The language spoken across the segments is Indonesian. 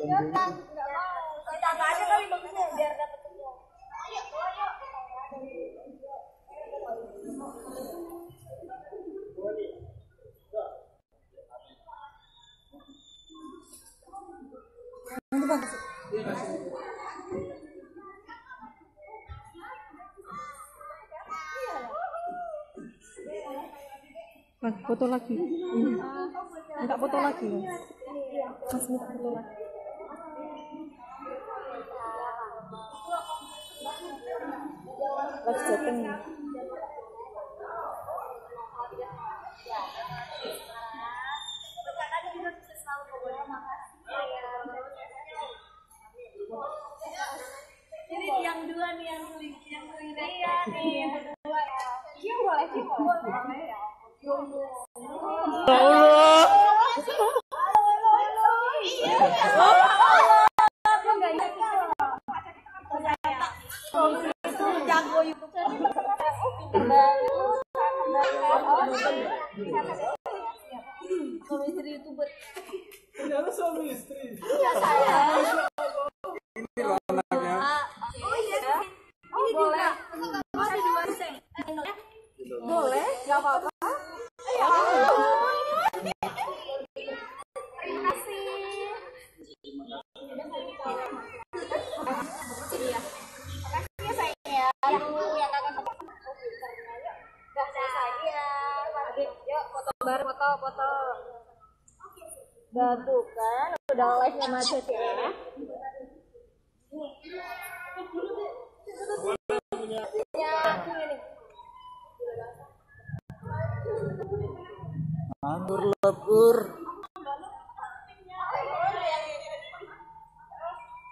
Enggak mau. Ditambah aja kali bagusnya biar dapat semua. Ayo. Itu bagus. Foto lagi. Minta foto lagi. Mas minta foto lagi. Lagi jatuh. Jadi yang dua nih yang iya nih yang kedua ya. Iya boleh sih boleh ya. Allah. Jago YouTube. Suami istri YouTuber. Ternyata suami istri. Iya saya. Ini loh anaknya. Oh iya. Ini boleh. Bisa dua seng. Boleh, nggak apa-apa. Ayo. Terima kasih. Iya. Makasih ya sayang ya. Yang kakak udah selesai ya. Yuk foto bareng foto. Udah tuh kan, udah live-nya macet ya. Ya, aku ini. Anggur lebur.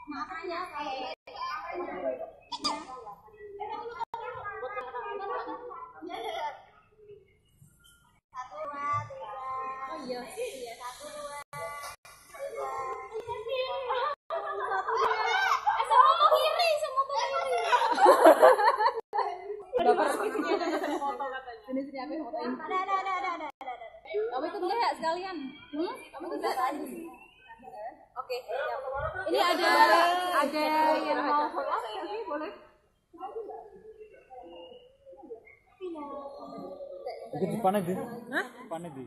Makanya kayak satu dua tiga. Oh iya iya satu dua tiga. Sama kiri sama kiri. Dapat ini ada mesen foto katanya. Ini sini aku fotoin. Ada. Kamu ikut enggak sekalian? Kamu ikut enggak? Oke, siap. Ini ada yang mau foto ini boleh? Itu panen di. Hah? Panen di.